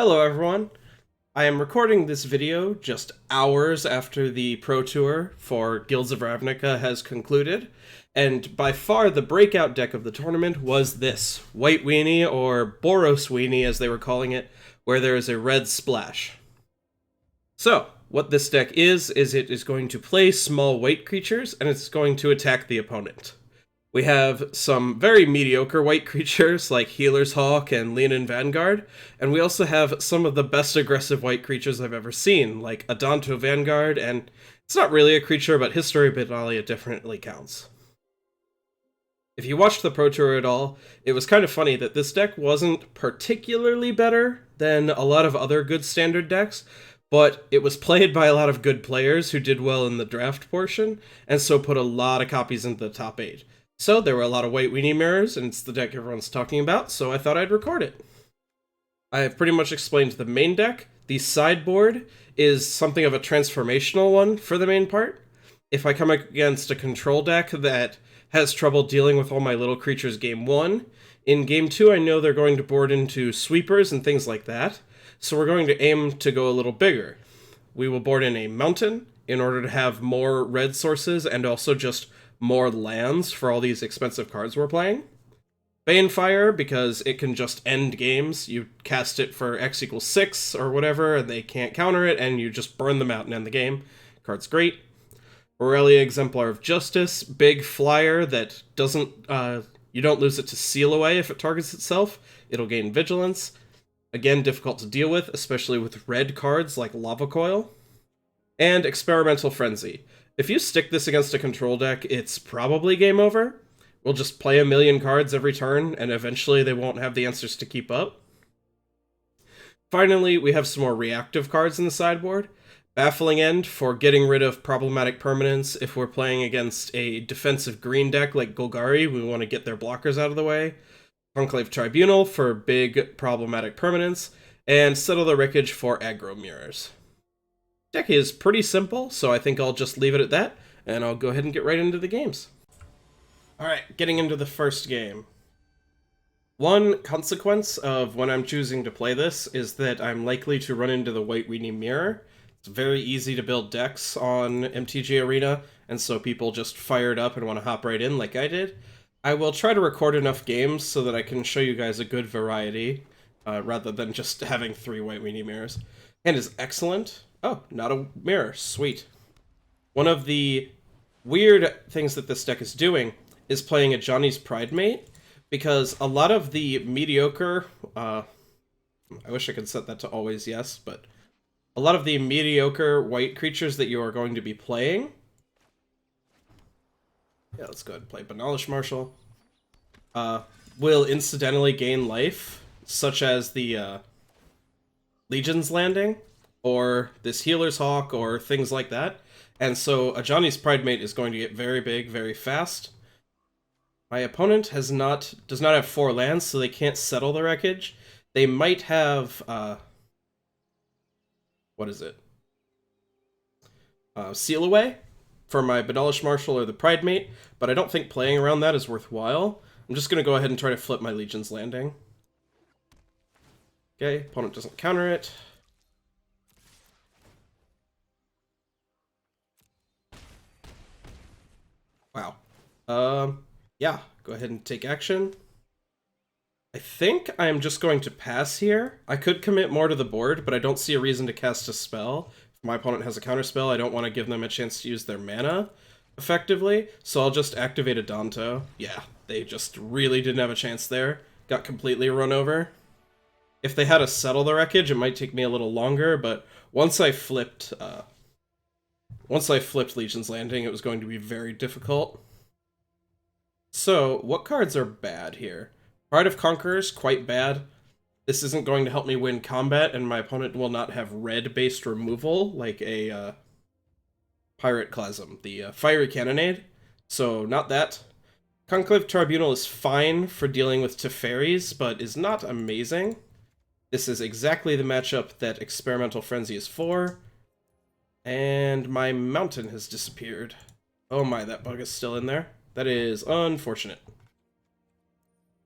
Hello everyone. I am recording this video just hours after the Pro Tour for Guilds of Ravnica has concluded, and by far the breakout deck of the tournament was this, White Weenie, or Boros Weenie as they were calling it, where there is a red splash. So, what this deck is it is going to play small white creatures, and it's going to attack the opponent. We have some very mediocre white creatures like Healer's Hawk and Leonin Vanguard, and we also have some of the best aggressive white creatures I've ever seen, like Adanto Vanguard, and it's not really a creature, but History of Benalia definitely counts. If you watched the Pro Tour at all, it was kind of funny that this deck wasn't particularly better than a lot of other good standard decks, but it was played by a lot of good players who did well in the draft portion, and so put a lot of copies into the top 8. So there were a lot of White Weenie mirrors, and it's the deck everyone's talking about, so I thought I'd record it. I have pretty much explained the main deck. The sideboard is something of a transformational one for the main part. If I come against a control deck that has trouble dealing with all my little creatures game 1, in game 2 I know they're going to board into sweepers and things like that, so we're going to aim to go a little bigger. We will board in a mountain in order to have more red sources and also just more lands for all these expensive cards we're playing. Banefire, because it can just end games. You cast it for X equals 6 or whatever, and they can't counter it, and you just burn them out and end the game. Card's great. Aurelia, Exemplar of Justice, big flyer that doesn't, you don't lose it to Seal Away if it targets itself. It'll gain Vigilance. Again, difficult to deal with, especially with red cards like Lava Coil. And Experimental Frenzy. If you stick this against a control deck, it's probably game over. We'll just play a million cards every turn, and eventually they won't have the answers to keep up. Finally, we have some more reactive cards in the sideboard. Baffling End for getting rid of problematic permanents. If we're playing against a defensive green deck like Golgari, we want to get their blockers out of the way. Conclave Tribunal for big problematic permanents. And Settle the Wreckage for aggro mirrors. Deck is pretty simple, so I think I'll just leave it at that, and I'll go ahead and get right into the games. Alright, getting into the first game. One consequence of when I'm choosing to play this is that I'm likely to run into the White Weenie mirror. It's very easy to build decks on MTG Arena, and so people just fire it up and want to hop right in like I did. I will try to record enough games so that I can show you guys a good variety, rather than just having 3 White Weenie mirrors. Hand is excellent. Oh, not a mirror. Sweet. One of the weird things that this deck is doing is playing Ajani's Pridemate, because a lot of the mediocre... I wish I could set that to always yes, but a lot of the mediocre white creatures that you are going to be playing... Yeah, let's go ahead and play Benalish Marshal. Will incidentally gain life, such as the Legion's Landing, or this Healer's Hawk, or things like that. And so Ajani's Pridemate is going to get very big, very fast. My opponent does not have 4 lands, so they can't Settle the Wreckage. They might have, what is it? Seal Away for my Benalish Marshal or the Pridemate, but I don't think playing around that is worthwhile. I'm just going to go ahead and try to flip my Legion's Landing. Okay, opponent doesn't counter it. Wow. Yeah, go ahead and take action. I think I'm just going to pass here. I could commit more to the board, but I don't see a reason to cast a spell. If my opponent has a counterspell, I don't want to give them a chance to use their mana effectively, so I'll just activate Adanto. Yeah, they just really didn't have a chance there. Got completely run over. If they had to Settle the Wreckage, it might take me a little longer, but once I flipped Legion's Landing, it was going to be very difficult. So, what cards are bad here? Pride of Conquerors, quite bad. This isn't going to help me win combat, and my opponent will not have red-based removal, like a Pirate Clasm, the Fiery Cannonade. So, not that. Conclave Tribunal is fine for dealing with Teferis, but is not amazing. This is exactly the matchup that Experimental Frenzy is for. And my mountain has disappeared. Oh my, that bug is still in there. That is unfortunate.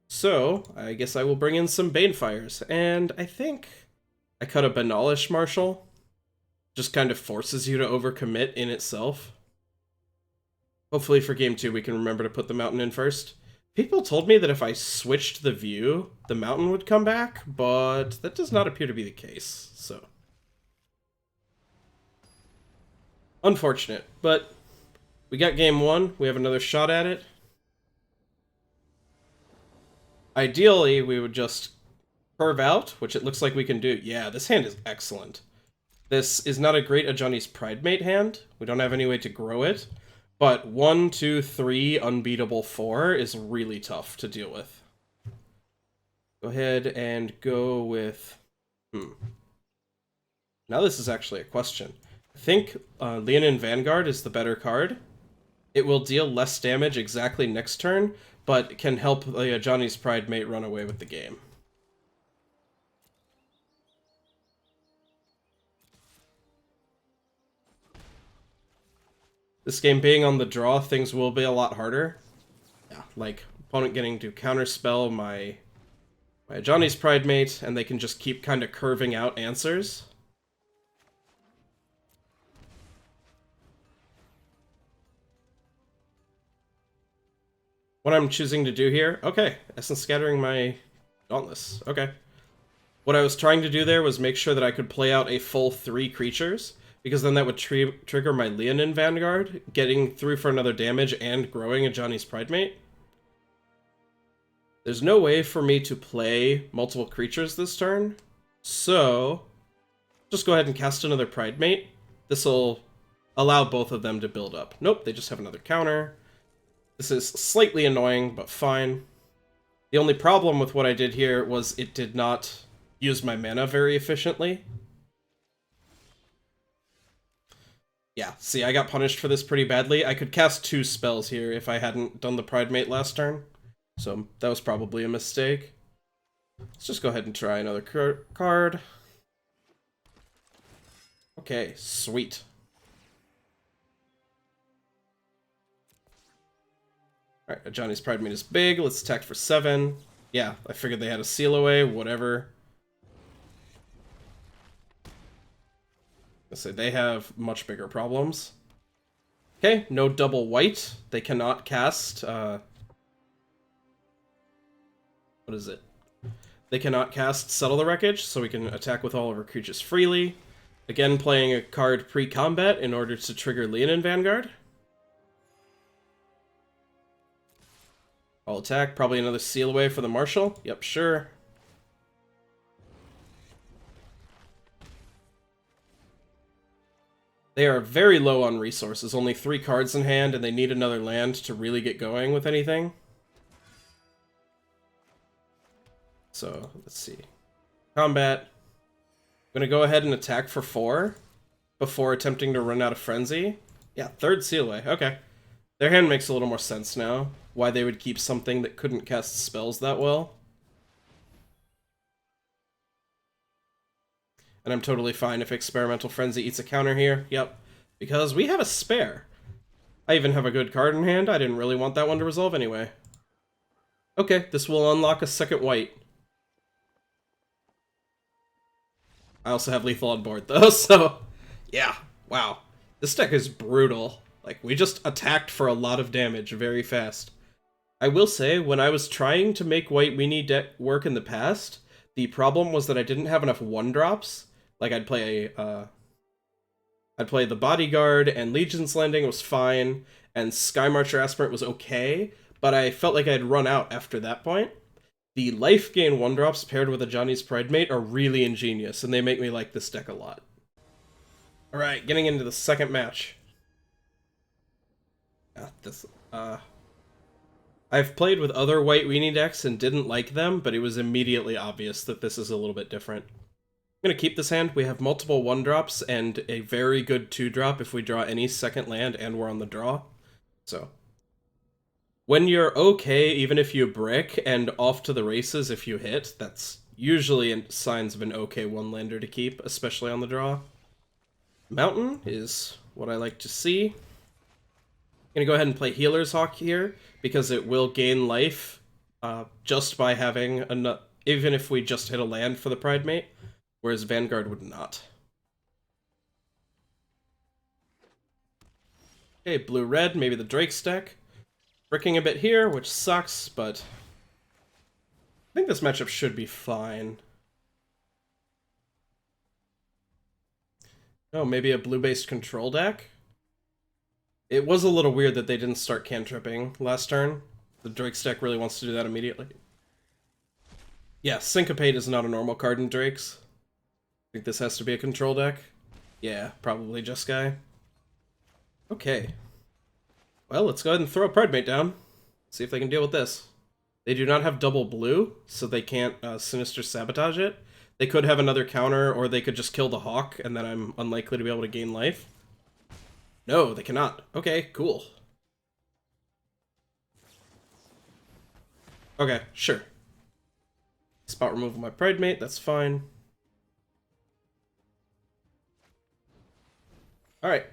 So, I guess I will bring in some Banefires, and I think I cut a Benalish Marshal. Just kind of forces you to overcommit in itself. Hopefully for game 2 we can remember to put the mountain in first. People told me that if I switched the view, the mountain would come back, but that does not appear to be the case, so. Unfortunate, but we got game 1. We have another shot at it. Ideally, we would just curve out, which it looks like we can do. Yeah, this hand is excellent. This is not a great Ajani's Pridemate hand. We don't have any way to grow it. But 1, 2, 3, unbeatable 4 is really tough to deal with. Go ahead and go with... Now this is actually a question. I think Leonin Vanguard is the better card. It will deal less damage exactly next turn, but can help the Ajani's Pridemate run away with the game. This game being on the draw, things will be a lot harder. Yeah, like opponent getting to counterspell my Ajani's Pridemate, and they can just keep kind of curving out answers. What I'm choosing to do here, okay, Essence Scattering my Dauntless, okay. What I was trying to do there was make sure that I could play out a full 3 creatures, because then that would trigger my Leonin Vanguard, getting through for another damage and growing Ajani's Pridemate. There's no way for me to play multiple creatures this turn, so just go ahead and cast another Pridemate. This will allow both of them to build up. Nope, they just have another counter. This is slightly annoying, but fine. The only problem with what I did here was it did not use my mana very efficiently. Yeah, see, I got punished for this pretty badly. I could cast 2 spells here if I hadn't done the Pridemate last turn. So that was probably a mistake. Let's just go ahead and try another card. Okay, sweet. Alright, Ajani's Pridemate is big. Let's attack for 7. Yeah, I figured they had a seal away, whatever. Let's say they have much bigger problems. Okay, no double white. They cannot cast, what is it? They cannot cast Settle the Wreckage, so we can attack with all of our creatures freely. Again, playing a card pre-combat in order to trigger Leonin Vanguard. I'll attack, probably another seal away for the Marshal. Yep, sure. They are very low on resources, only 3 cards in hand, and they need another land to really get going with anything. So, let's see. Combat. I'm gonna go ahead and attack for 4 before attempting to run out of Frenzy. Yeah, 3rd seal away, okay. Their hand makes a little more sense now, why they would keep something that couldn't cast spells that well. And I'm totally fine if Experimental Frenzy eats a counter here. Yep. Because we have a spare. I even have a good card in hand. I didn't really want that one to resolve anyway. Okay, this will unlock a second white. I also have lethal on board though, so... Yeah, wow. This deck is brutal. Like, we just attacked for a lot of damage very fast. I will say, when I was trying to make White Weenie deck work in the past, the problem was that I didn't have enough 1-drops. Like, I'd play the Bodyguard, and Legion's Landing was fine, and Skymarcher Aspirant was okay, but I felt like I'd run out after that point. The life gain 1-drops paired with Ajani's Pridemate are really ingenious, and they make me like this deck a lot. Alright, getting into the second match. I've played with other White Weenie decks and didn't like them, but it was immediately obvious that this is a little bit different. I'm going to keep this hand. We have multiple 1-drops and a very good 2-drop if we draw any second land and we're on the draw. So, when you're okay, even if you brick, and off to the races if you hit, that's usually signs of an okay 1-lander to keep, especially on the draw. Mountain is what I like to see. I'm going to go ahead and play Healer's Hawk here, because it will gain life just by having enough, even if we just hit a land for the Pridemate. whereas Vanguard would not. Okay, blue-red, maybe the Drake's deck. Bricking a bit here, which sucks, but I think this matchup should be fine. Oh, maybe a blue-based control deck? It was a little weird that they didn't start cantripping last turn. The Drake's deck really wants to do that immediately. Yeah, Syncopate is not a normal card in Drake's. I think this has to be a control deck. Yeah, probably just Guy. Okay. Well, let's go ahead and throw a Pridemate down. See if they can deal with this. They do not have double blue, so they can't Sinister Sabotage it. They could have another counter, or they could just kill the Hawk, and then I'm unlikely to be able to gain life. No, they cannot. Okay, cool. Okay, sure. Spot removal my Pridemate, that's fine. Alright.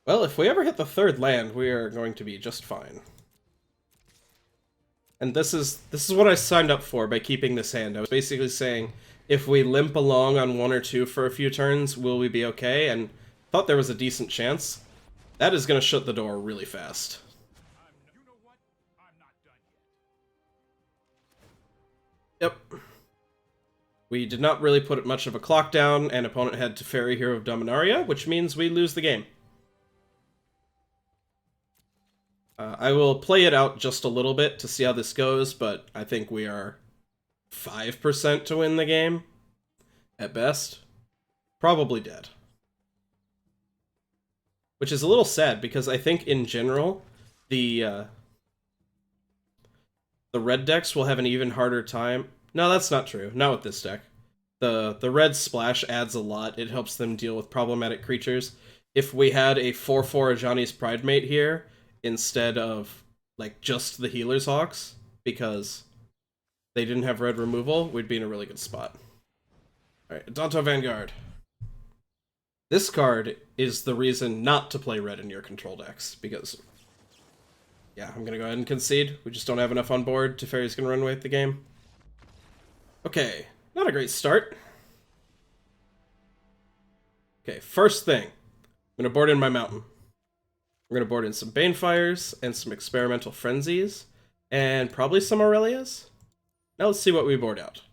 Well, if we ever hit the third land, we are going to be just fine. And this is what I signed up for by keeping this hand. I was basically saying, if we limp along on 1 or 2 for a few turns, will we be okay? And thought there was a decent chance. That is going to shut the door really fast. Yep. We did not really put much of a clock down, and opponent had Teferi, Hero of Dominaria, which means we lose the game. I will play it out just a little bit to see how this goes, but I think we are 5% to win the game, at best. Probably dead. Which is a little sad, because I think in general, the red decks will have an even harder time. No, that's not true. Not with this deck. The red splash adds a lot. It helps them deal with problematic creatures. If we had a 4/4 Ajani's Pridemate here, instead of like just the Healer's Hawks, because they didn't have red removal, we'd be in a really good spot. Alright, Adanto Vanguard. This card is the reason not to play red in your control decks, because yeah, I'm gonna go ahead and concede. We just don't have enough on board. Teferi's gonna run away with the game. Okay, not a great start. Okay, first thing, I'm gonna board in my mountain. We're going to board in some Banefires and some Experimental Frenzies, and probably some Aurelias. Now let's see what we board out.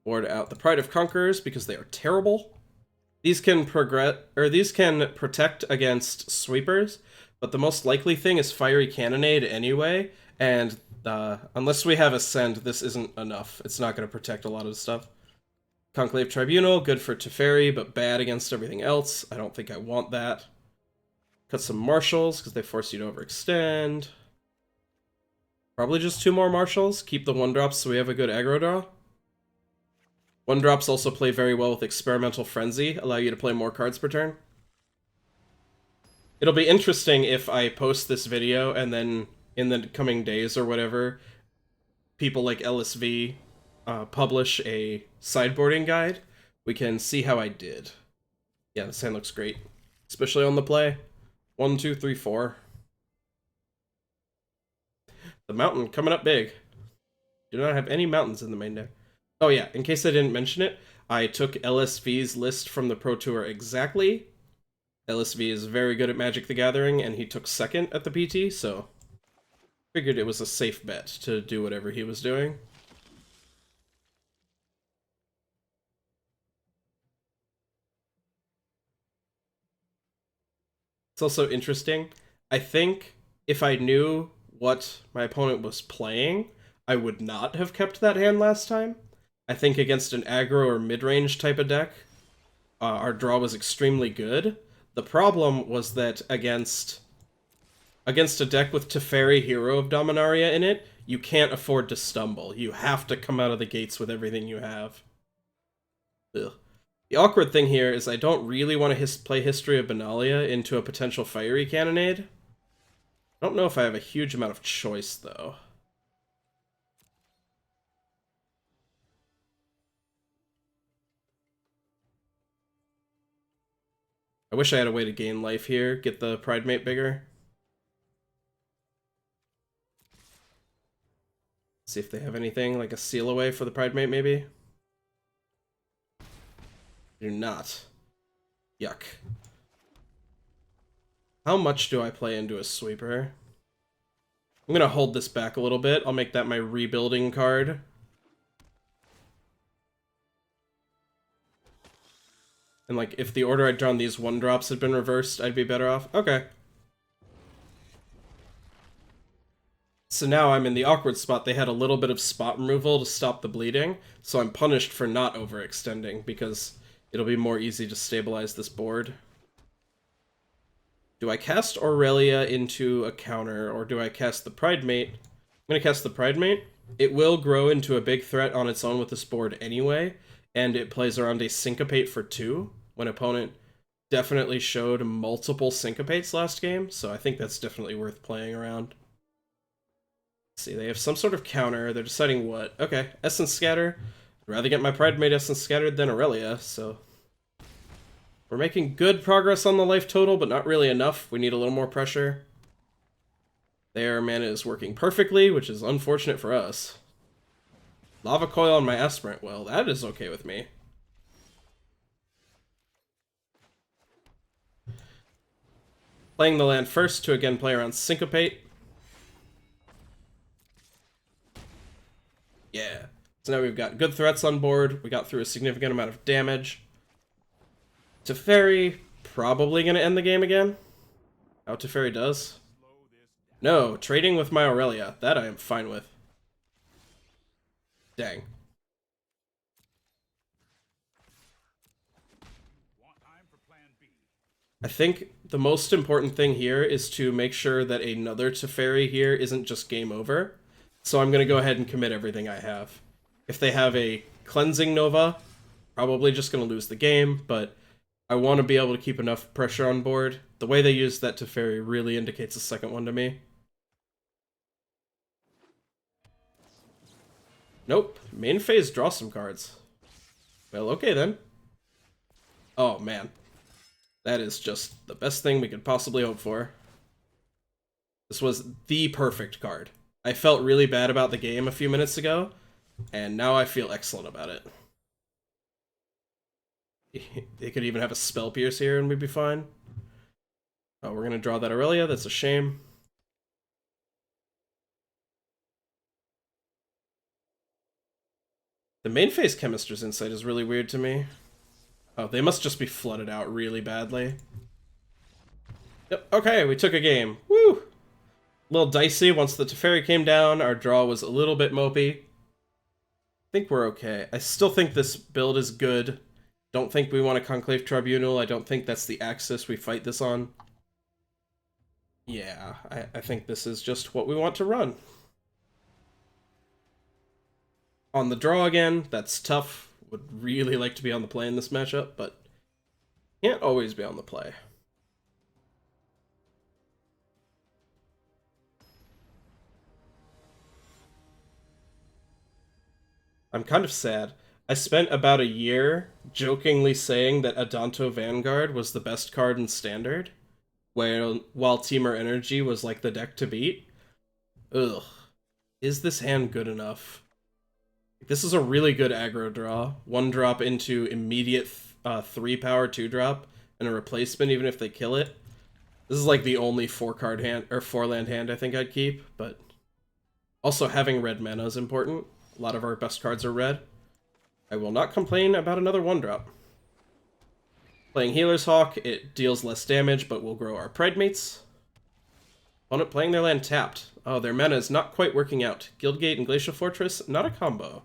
Board out the Pride of Conquerors because they are terrible. These can protect against sweepers, but the most likely thing is Fiery Cannonade anyway, and unless we have Ascend, this isn't enough. It's not going to protect a lot of stuff. Conclave Tribunal, good for Teferi, but bad against everything else. I don't think I want that. Cut some Marshals, because they force you to overextend. Probably just 2 more Marshals. Keep the 1-drops so we have a good aggro draw. 1-drops also play very well with Experimental Frenzy, allow you to play more cards per turn. It'll be interesting if I post this video, and then in the coming days or whatever, people like LSV publish a sideboarding guide. We can see how I did. Yeah, this hand looks great, especially on the play. 1, 2, 3, 4. The mountain coming up big. Do not have any mountains in the main deck. Oh yeah, in case I didn't mention it, I took LSV's list from the Pro Tour exactly. LSV is very good at Magic the Gathering, and he took 2nd at the PT, so figured it was a safe bet to do whatever he was doing. It's also interesting. I think if I knew what my opponent was playing, I would not have kept that hand last time. I think against an aggro or mid-range type of deck, our draw was extremely good. The problem was that against a deck with Teferi, Hero of Dominaria in it, you can't afford to stumble. You have to come out of the gates with everything you have. Ugh. The awkward thing here is I don't really want to play History of Benalia into a potential Fiery Cannonade. I don't know if I have a huge amount of choice, though. I wish I had a way to gain life here, get the Pridemate bigger. See if they have anything, like a seal away for the Pridemate, maybe? Do not. Yuck. How much do I play into a sweeper? I'm gonna hold this back a little bit. I'll make that my rebuilding card. And like, if the order I'd drawn these 1-drops had been reversed, I'd be better off. Okay. So now I'm in the awkward spot. They had a little bit of spot removal to stop the bleeding, so I'm punished for not overextending, because it'll be more easy to stabilize this board. Do I cast Aurelia into a counter, or do I cast the Pridemate? I'm going to cast the Pridemate. It will grow into a big threat on its own with this board anyway, and it plays around a Syncopate for 2, when opponent definitely showed multiple Syncopates last game, so I think that's definitely worth playing around. Let's see, they have some sort of counter. They're deciding what. Okay, Essence Scatter. I'd rather get my Pridemate Essence Scattered than Aurelia, so... We're making good progress on the life total, but not really enough. We need a little more pressure. Their mana is working perfectly, which is unfortunate for us. Lava Coil on my Aspirant. Well, that is okay with me. Playing the land first to again play around Syncopate. Yeah. So now we've got good threats on board. We got through a significant amount of damage. Teferi probably going to end the game again. How Teferi does. No, trading with my Aurelia. That I am fine with. Dang. I think the most important thing here is to make sure that another Teferi here isn't just game over. So I'm going to go ahead and commit everything I have. If they have a Cleansing Nova, probably just going to lose the game, but I want to be able to keep enough pressure on board. The way they use that Teferi really indicates a second one to me. Nope. Main phase, draw some cards. Well, okay then. Oh, man. That is just the best thing we could possibly hope for. This was the perfect card. I felt really bad about the game a few minutes ago, and now I feel excellent about it. They could even have a Spell Pierce here and we'd be fine. Oh, we're going to draw that Aurelia. That's a shame. The main phase Chemister's Insight is really weird to me. Oh, they must just be flooded out really badly. Yep, okay, we took a game. Woo! A little dicey once the Teferi came down. Our draw was a little bit mopey. I think we're okay. I still think this build is good. Don't think we want a Conclave Tribunal. I don't think that's the axis we fight this on. Yeah, I think this is just what we want to run. On the draw again, that's tough. Would really like to be on the play in this matchup, but can't always be on the play. I'm kind of sad. I spent about a year jokingly saying that Adanto Vanguard was the best card in Standard, while Temur Energy was like the deck to beat. Ugh. Is this hand good enough? This is a really good aggro draw. 1-drop into immediate 3-power 2-drop and a replacement even if they kill it. This is like the only 4-card hand or 4-land hand I think I'd keep, but also having red mana is important. A lot of our best cards are red. I will not complain about another 1-drop. Playing Healer's Hawk, it deals less damage, but will grow our Pridemates. Opponent playing their land tapped. Oh, their mana is not quite working out. Guildgate and Glacial Fortress, not a combo.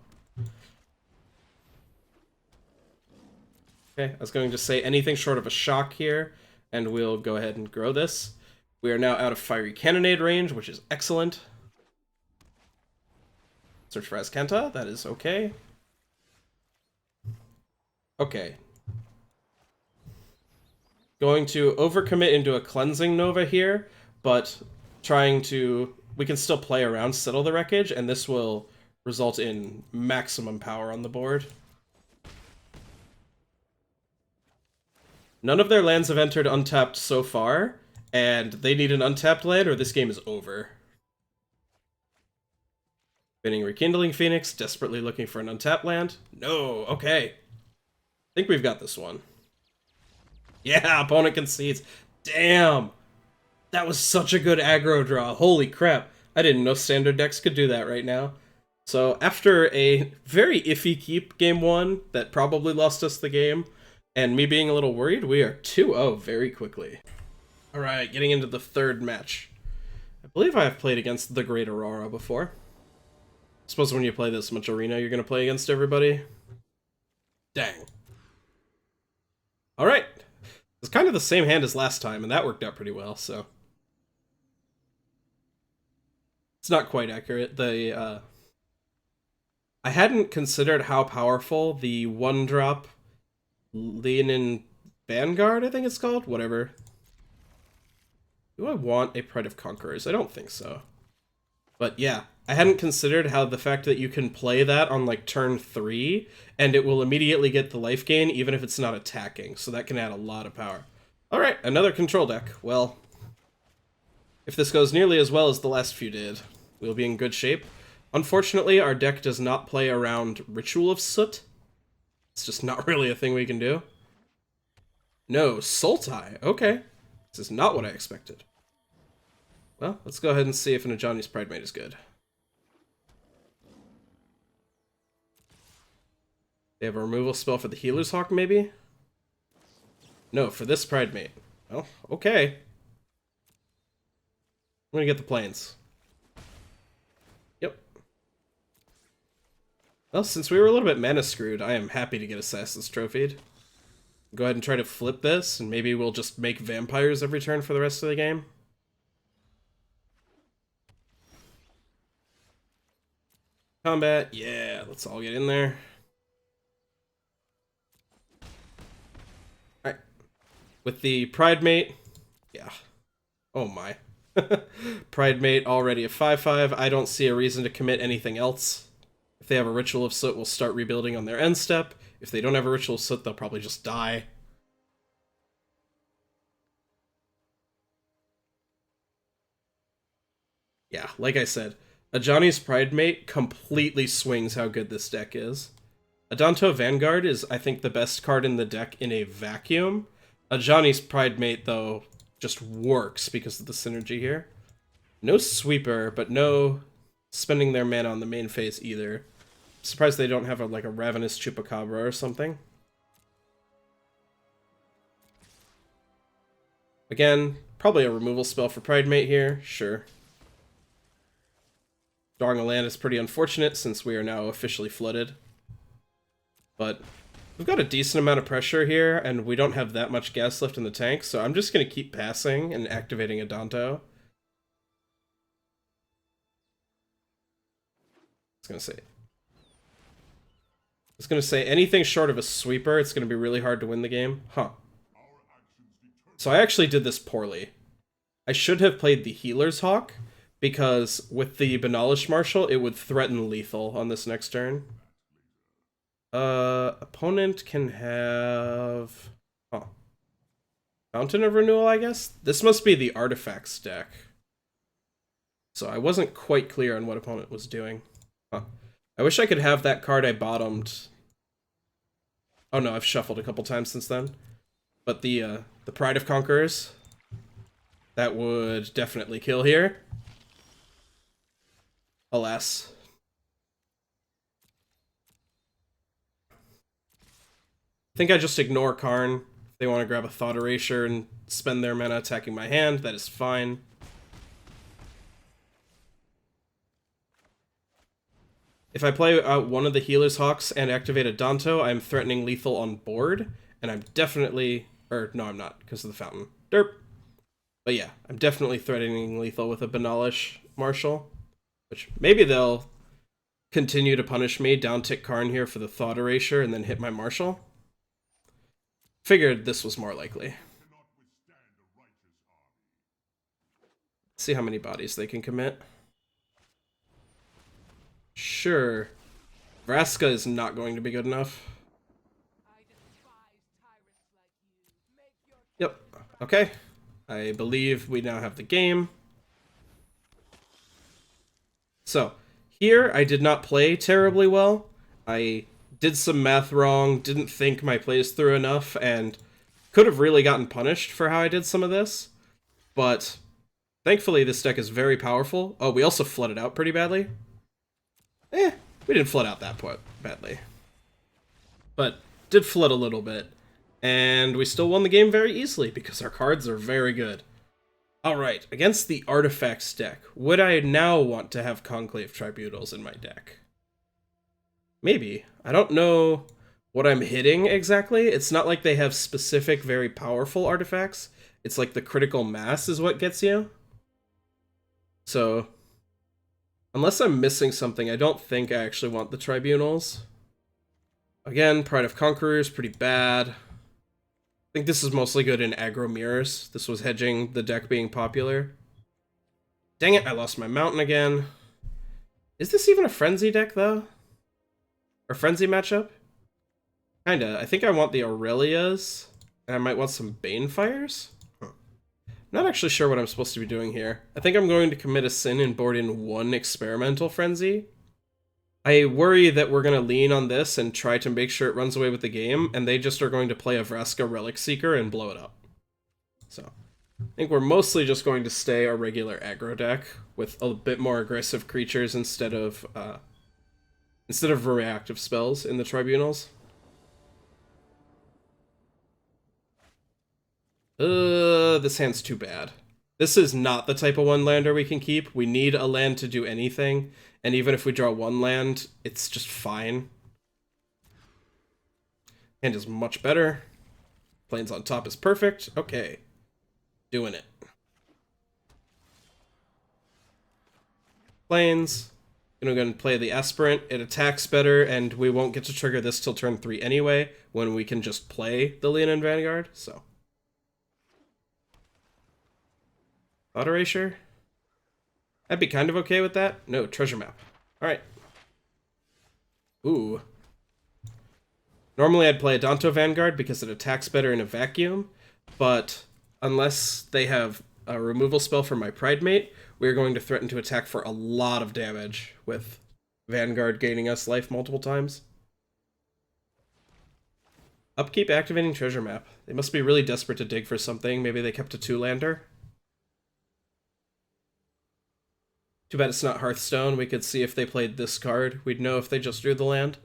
Okay, I was going to say anything short of a shock here, and we'll go ahead and grow this. We are now out of Fiery Cannonade range, which is excellent. Search for Azcanta, that is okay. Okay. Going to overcommit into a Cleansing Nova here, but trying to... We can still play around Settle the Wreckage, and this will result in maximum power on the board. None of their lands have entered untapped so far, and they need an untapped land or this game is over. Spinning Rekindling Phoenix, desperately looking for an untapped land. No, okay. I think we've got this one. Yeah, opponent concedes. Damn! That was such a good aggro draw. Holy crap. I didn't know standard decks could do that right now. So after a very iffy keep game 1 that probably lost us the game, and me being a little worried, we are 2-0 very quickly. Alright, getting into the third match. I believe I have played against the Great Aurora before. I suppose when you play this much arena, you're going to play against everybody. Dang. Alright. It's kind of the same hand as last time, and that worked out pretty well, so... It's not quite accurate. I hadn't considered how powerful the 1-drop Leonin Vanguard, I think it's called? Whatever. Do I want a Pride of Conquerors? I don't think so. But yeah, I hadn't considered how the fact that you can play that on like turn 3, and it will immediately get the life gain even if it's not attacking, so that can add a lot of power. Alright, another control deck. Well, if this goes nearly as well as the last few did, we'll be in good shape. Unfortunately, our deck does not play around Ritual of Soot. It's just not really a thing we can do. No, Sultai. Okay. This is not what I expected. Well, let's go ahead and see if an Ajani's Pridemate is good. They have a removal spell for the Healer's Hawk, maybe? No, for this Pridemate. Oh, okay. I'm gonna get the planes. Yep. Well, since we were a little bit mana screwed, I am happy to get Assassin's Trophied. Go ahead and try to flip this, and maybe we'll just make vampires every turn for the rest of the game. Combat, yeah, let's all get in there. Alright. With the Pridemate, yeah. Oh my. Pridemate already a 5/5. I don't see a reason to commit anything else. If they have a Ritual of Soot, we'll start rebuilding on their end step. If they don't have a Ritual of Soot, they'll probably just die. Yeah, like I said, Ajani's Pridemate completely swings how good this deck is. Adanto Vanguard is, I think, the best card in the deck in a vacuum. Ajani's Pridemate, though, just works because of the synergy here. No Sweeper, but no spending their mana on the main phase either. I'm surprised they don't have like a Ravenous Chupacabra or something. Again, probably a removal spell for Pridemate here, sure. Drawing a land is pretty unfortunate since we are now officially flooded. But we've got a decent amount of pressure here, and we don't have that much gas left in the tank, so I'm just going to keep passing and activating Adanto. I was going to say anything short of a sweeper, it's going to be really hard to win the game. Huh. So I actually did this poorly. I should have played the Healer's Hawk, because with the Benalish Marshal, it would threaten lethal on this next turn. Opponent can have... Huh. Fountain of Renewal, I guess? This must be the Artifacts deck. So I wasn't quite clear on what opponent was doing. Huh. I wish I could have that card I bottomed. Oh no, I've shuffled a couple times since then. But the Pride of Conquerors, that would definitely kill here. Alas. I think I just ignore Karn. If they want to grab a Thought Erasure and spend their mana attacking my hand, that is fine. If I play out one of the Healer's Hawks and activate a Adanto, I'm threatening lethal on board, and I'm definitely... Or, no, I'm not, because of the fountain. Derp! But yeah, I'm definitely threatening lethal with a Benalish Marshal. Which, maybe they'll continue to punish me, down-tick Karn here for the Thought Erasure, and then hit my Marshal. Figured this was more likely. Let's see how many bodies they can commit. Sure. Vraska is not going to be good enough. Yep. Okay. I believe we now have the game. So, Here, I did not play terribly well. I did some math wrong, didn't think my plays through enough, and could have really gotten punished for how I did some of this. But thankfully, this deck is very powerful. Oh, we also flooded out pretty badly. We didn't flood out that badly. But did flood a little bit. And we still won the game very easily because our cards are very good. Alright, against the Artifacts deck, would I now want to have Conclave Tribunals in my deck? Maybe. I don't know what I'm hitting exactly. It's not like they have specific, very powerful artifacts. It's like the critical mass is what gets you. So, unless I'm missing something, I don't think I actually want the Tribunals. Again, Pride of Conquerors, pretty bad. I think this is mostly good in aggro mirrors. This was hedging the deck being popular. Dang it, I lost my mountain again. Is this even a Frenzy deck, though? Or Frenzy matchup? Kinda. I think I want the Aurelias, and I might want some Banefires? Huh. Not actually sure what I'm supposed to be doing here. I think I'm going to commit a sin and board in one Experimental Frenzy. I worry that we're going to lean on this and try to make sure it runs away with the game, and they just are going to play a Vraska Relic Seeker and blow it up. So, I think we're mostly just going to stay our regular aggro deck with a bit more aggressive creatures instead of reactive spells in the Tribunals. This hand's too bad. This is not the type of one-lander we can keep. We need a land to do anything. And even if we draw one land, it's just fine. Hand is much better. Plains on top is perfect. Okay. Doing it. Plains. Gonna go and play the Aspirant. It attacks better, and we won't get to trigger this till turn 3 anyway, when we can just play the Leonin Vanguard, so. Thought Erasure? I'd be kind of okay with that. No, treasure map. Alright. Ooh. Normally I'd play Adanto Vanguard because it attacks better in a vacuum, but unless they have a removal spell for my Pridemate, we're going to threaten to attack for a lot of damage with Vanguard gaining us life multiple times. Upkeep activating treasure map. They must be really desperate to dig for something. Maybe they kept a 2-lander. Too bad it's not Hearthstone. We could see if they played this card. We'd know if they just drew the land.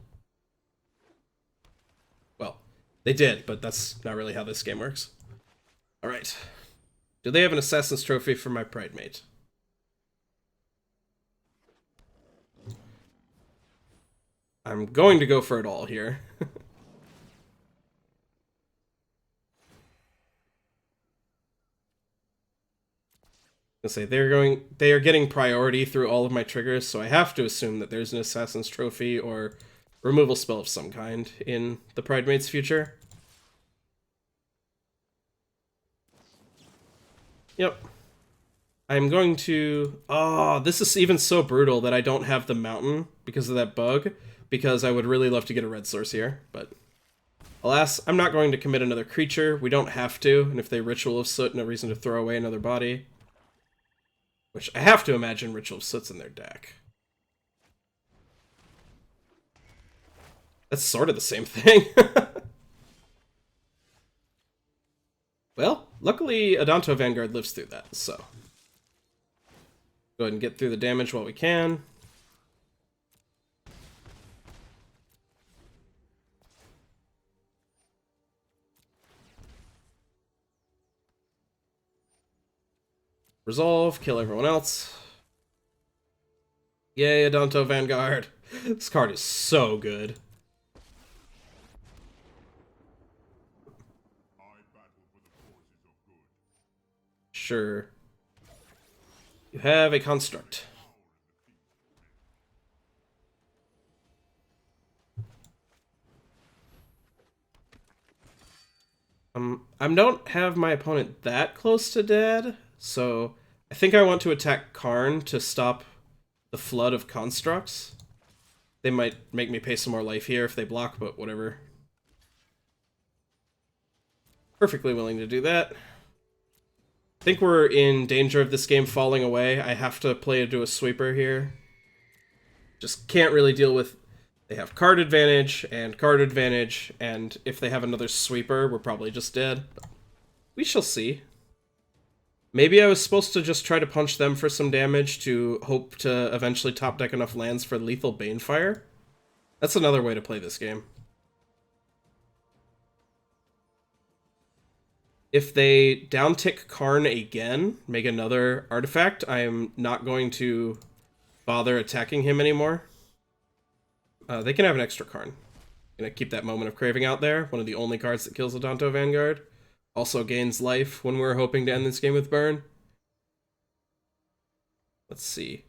Well, they did, but that's not really how this game works. Alright. Do they have an Assassin's Trophy for my Pridemate? I'm going to go for it all here. Say they are getting priority through all of my triggers, so I have to assume that there's an Assassin's Trophy or removal spell of some kind in the Pridemate's future. Yep. I'm going to... Oh, this is even so brutal that I don't have the mountain because of that bug, because I would really love to get a red source here, but... Alas, I'm not going to commit another creature. We don't have to, and if they Ritual of Soot, no reason to throw away another body. Which I have to imagine Ritual of Soot's in their deck. That's sort of the same thing. Well, luckily Adanto Vanguard lives through that, so. Go ahead and get through the damage while we can. Resolve, kill everyone else. Yay, Adanto Vanguard. This card is so good. Sure. You have a construct. I don't have my opponent that close to dead, so I think I want to attack Karn to stop the flood of constructs. They might make me pay some more life here if they block, but whatever. Perfectly willing to do that. I think we're in danger of this game falling away. I have to play to do a sweeper here. Just can't really deal with... They have card advantage, and if they have another sweeper, we're probably just dead. We shall see. Maybe I was supposed to just try to punch them for some damage to hope to eventually top deck enough lands for lethal Banefire. That's another way to play this game. If they downtick Karn again, make another artifact, I am not going to bother attacking him anymore. They can have an extra Karn. Gonna keep that Moment of Craving out there, one of the only cards that kills Adanto Vanguard. Also gains life when we're hoping to end this game with burn. Let's see.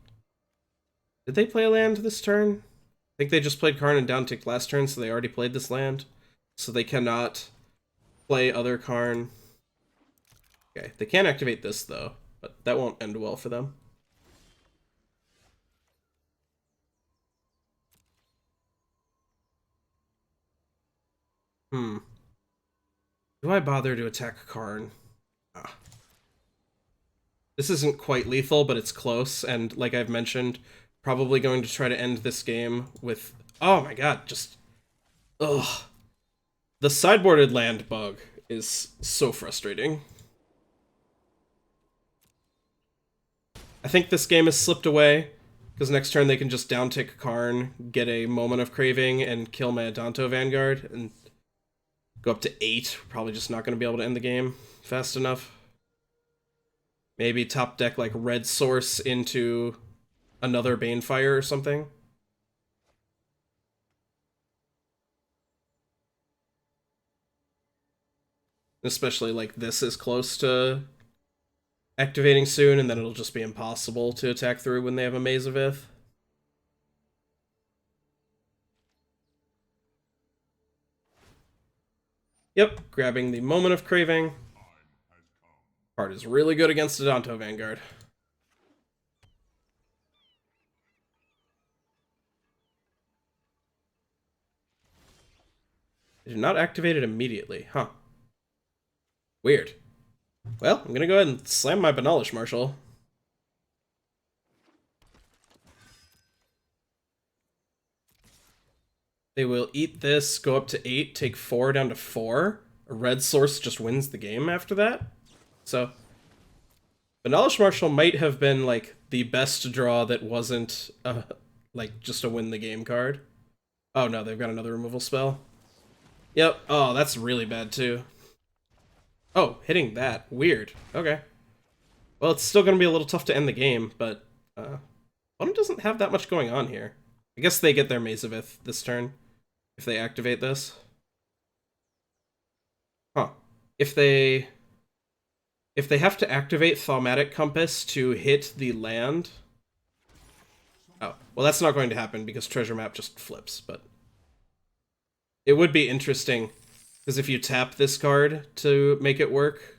Did they play a land this turn? I think they just played Karn and downticked last turn, so they already played this land. So they cannot play other Karn. Okay, they can't activate this, though, but that won't end well for them. Do I bother to attack Karn? This isn't quite lethal, but it's close, and like I've mentioned, probably going to try to end this game with... Oh my god, just... Ugh. The sideboarded land bug is so frustrating. I think this game has slipped away, because next turn they can just downtick Karn, get a Moment of Craving, and kill my Adanto Vanguard, and go up to 8. We're probably just not going to be able to end the game fast enough. Maybe top deck like Red Source into another Banefire or something. Especially like this is close to activating soon, and then it'll just be impossible to attack through when they have a Maze of Ith. Yep, grabbing the Moment of Craving. Card is really good against Adanto Vanguard. They did not activate it immediately, huh? Weird. Well, I'm gonna go ahead and slam my Benalish Marshal. They will eat this, go up to 8, take 4 down to 4. A red source just wins the game after that. So, Benalish Marshal might have been, like, the best draw that wasn't, like, just a win the game card. Oh no, they've got another removal spell. Yep, oh, that's really bad too. Oh, hitting that. Weird. Okay. Well, it's still going to be a little tough to end the game, but, opponent doesn't have that much going on here. I guess they get their Maze of Ith this turn, if they activate this. Huh. If they have to activate Thaumatic Compass to hit the land... Oh, well that's not going to happen because Treasure Map just flips, but... It would be interesting, because if you tap this card to make it work,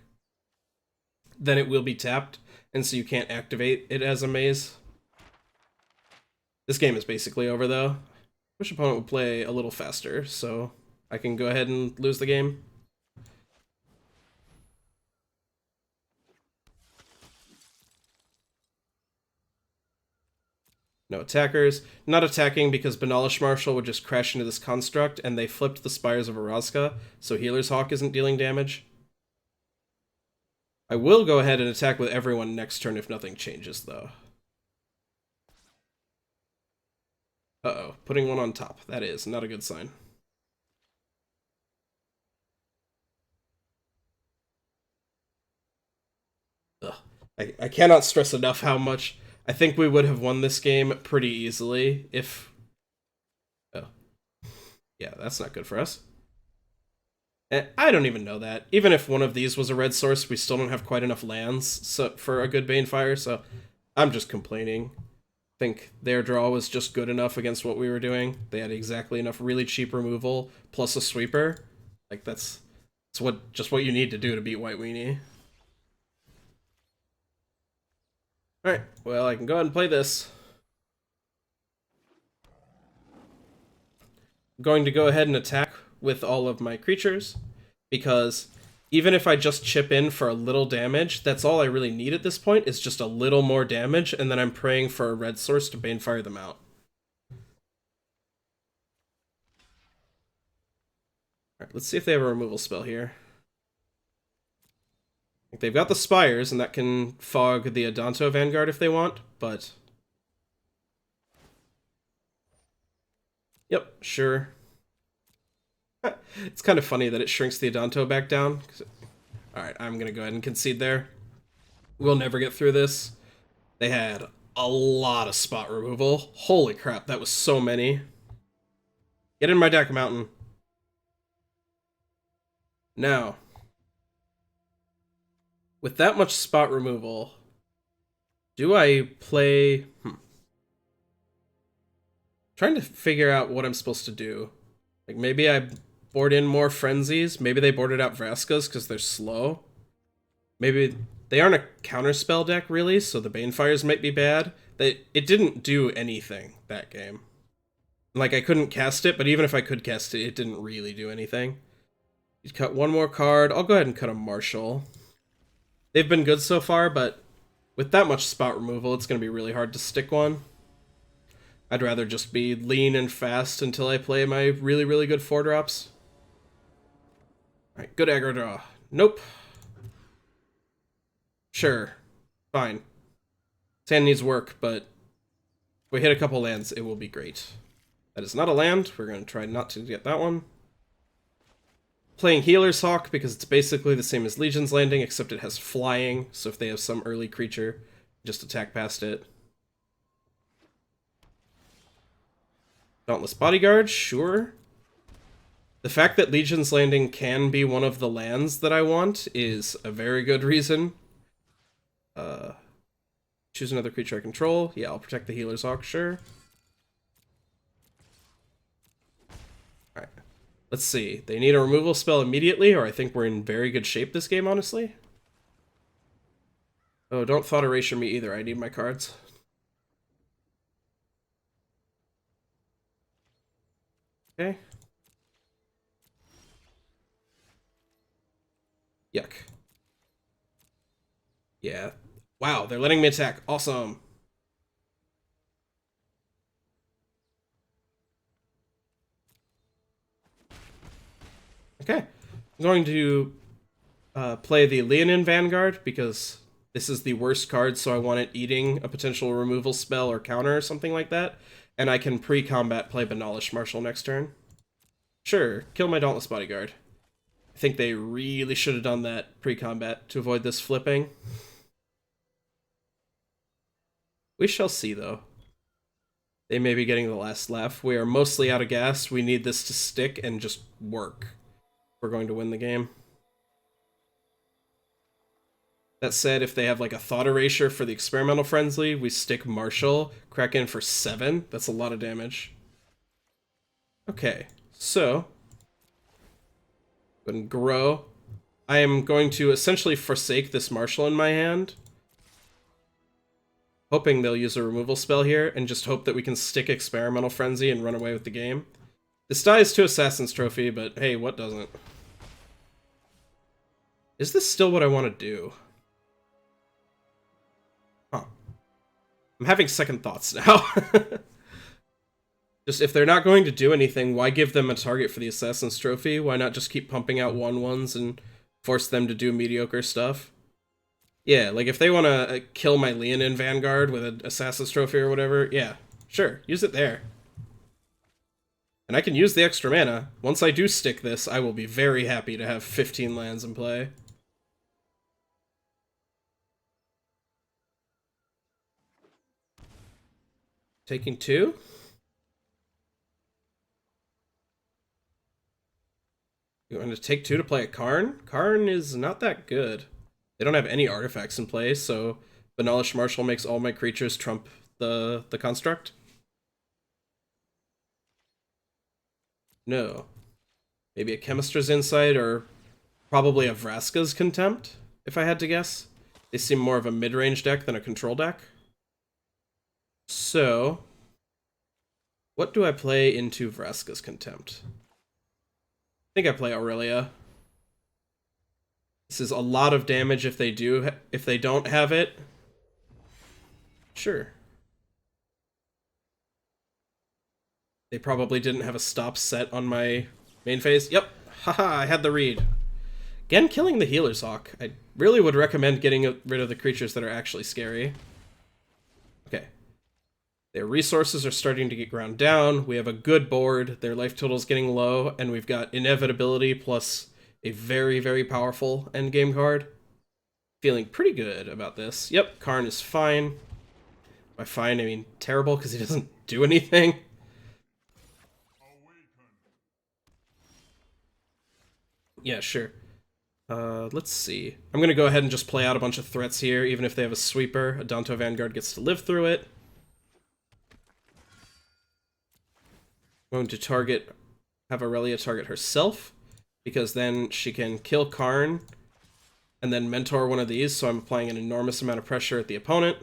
then it will be tapped, and so you can't activate it as a maze. This game is basically over, though. Wish opponent would play a little faster, so I can go ahead and lose the game. No attackers. Not attacking because Benalish Marshal would just crash into this construct, and they flipped the Spires of Orazca, so Healer's Hawk isn't dealing damage. I will go ahead and attack with everyone next turn if nothing changes, though. Uh-oh, putting one on top. That is not a good sign. Ugh. I cannot stress enough how much... I think we would have won this game pretty easily if... Oh. Yeah, that's not good for us. I don't even know that. Even if one of these was a red source, we still don't have quite enough lands for a good Banefire, so I'm just complaining. I think their draw was just good enough against what we were doing. They had exactly enough really cheap removal, plus a sweeper. Like, that's just what you need to do to beat White Weenie. Alright, well, I can go ahead and play this. I'm going to go ahead and attack with all of my creatures, because even if I just chip in for a little damage, that's all I really need at this point, is just a little more damage, and then I'm praying for a red source to Banefire them out. let's see if they have a removal spell here. Like, they've got the Spires, and that can fog the Adanto Vanguard if they want, but... Yep, sure. It's kind of funny that it shrinks the Adanto back down. Alright, I'm gonna go ahead and concede there. We'll never get through this. They had a lot of spot removal. Holy crap, that was so many. Get in my deck, Mountain. Now, with that much spot removal, do I play... Trying to figure out what I'm supposed to do. Like, maybe I board in more Frenzies. Maybe they boarded out Vraskas because they're slow. Maybe they aren't a counterspell deck, really, so the Banefires might be bad. It didn't do anything, that game. Like, I couldn't cast it, but even if I could cast it, it didn't really do anything. You'd cut one more card. I'll go ahead and cut a Marshal. They've been good so far, but with that much spot removal, it's going to be really hard to stick one. I'd rather just be lean and fast until I play my really, really good 4-drops. Alright, good aggro draw. Nope. Sure. Fine. Sand needs work, but if we hit a couple lands, it will be great. That is not a land. We're going to try not to get that one. Playing Healer's Hawk because it's basically the same as Legion's Landing, except it has flying, so if they have some early creature, just attack past it. Dauntless Bodyguard, sure. The fact that Legion's Landing can be one of the lands that I want is a very good reason. Choose another creature I control. Yeah, I'll protect the Healer's Hawk, sure. Alright. Let's see. They need a removal spell immediately, or I think we're in very good shape this game, honestly. Oh, don't Thought Erasure me either. I need my cards. Okay. Yuck. Yeah. Wow, they're letting me attack. Awesome. Okay. I'm going to play the Leonin Vanguard because this is the worst card, so I want it eating a potential removal spell or counter or something like that. And I can pre-combat play Benalish Marshal next turn. Sure, kill my Dauntless Bodyguard. I think they really should have done that pre-combat to avoid this flipping. We shall see, though. They may be getting the last laugh. We are mostly out of gas. We need this to stick and just work. We're going to win the game. That said, if they have like a Thought Erasure for the Experimental Frenzy, we stick Marshal, crack in for 7. That's a lot of damage. Okay, so... go ahead and grow. I am going to essentially forsake this Marshal in my hand. Hoping they'll use a removal spell here, and just hope that we can stick Experimental Frenzy and run away with the game. This dies to Assassin's Trophy, but hey, what doesn't? Is this still what I want to do? Huh. I'm having second thoughts now. Just, if they're not going to do anything, why give them a target for the Assassin's Trophy? Why not just keep pumping out 1/1s and force them to do mediocre stuff? Yeah, like if they want to kill my Leonin Vanguard with an Assassin's Trophy or whatever, yeah, sure, use it there. And I can use the extra mana. Once I do stick this, I will be very happy to have 15 lands in play. Taking 2? You want to take 2 to play a Karn? Karn is not that good. They don't have any artifacts in play, so Benalish Marshal makes all my creatures trump the construct. No. Maybe a Chemister's Insight, or probably a Vraska's Contempt, if I had to guess. They seem more of a mid-range deck than a control deck. So, what do I play into Vraska's Contempt? I think I play Aurelia. This is a lot of damage if they don't have it. Sure. They probably didn't have a stop set on my main phase. Yep. Haha, I had the read. Again, killing the Healer's Hawk. I really would recommend getting rid of the creatures that are actually scary. Okay. Their resources are starting to get ground down. We have a good board. Their life total is getting low, and we've got Inevitability plus a very, very powerful endgame card. Feeling pretty good about this. Yep, Karn is fine. By fine, I mean terrible, because he doesn't do anything. Yeah, sure. Let's see. I'm going to go ahead and just play out a bunch of threats here, even if they have a sweeper. Adanto Vanguard gets to live through it. I'm going to have Aurelia target herself, because then she can kill Karn and then mentor one of these, so I'm applying an enormous amount of pressure at the opponent.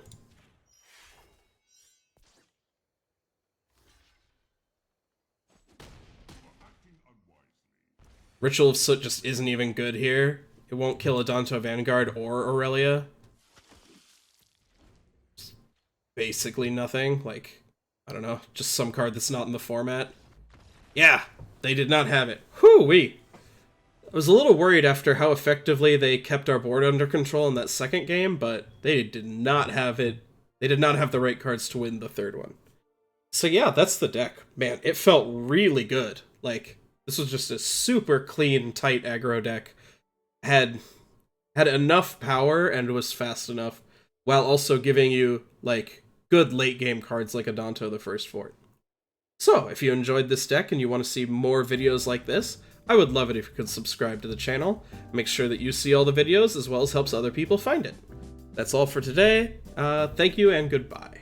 Ritual of Soot just isn't even good here. It won't kill Adanto Vanguard or Aurelia. Just basically nothing. Like, I don't know, just some card that's not in the format. Yeah, they did not have it. Whew-wee! I was a little worried after how effectively they kept our board under control in that second game, but they did not have it. They did not have the right cards to win the third one. So yeah, that's the deck. Man, it felt really good. Like, this was just a super clean, tight aggro deck. Had enough power and was fast enough, while also giving you, like, good late game cards like Adanto the First Fort. So, if you enjoyed this deck and you want to see more videos like this, I would love it if you could subscribe to the channel. Make sure that you see all the videos, as well as helps other people find it. That's all for today. Thank you and goodbye.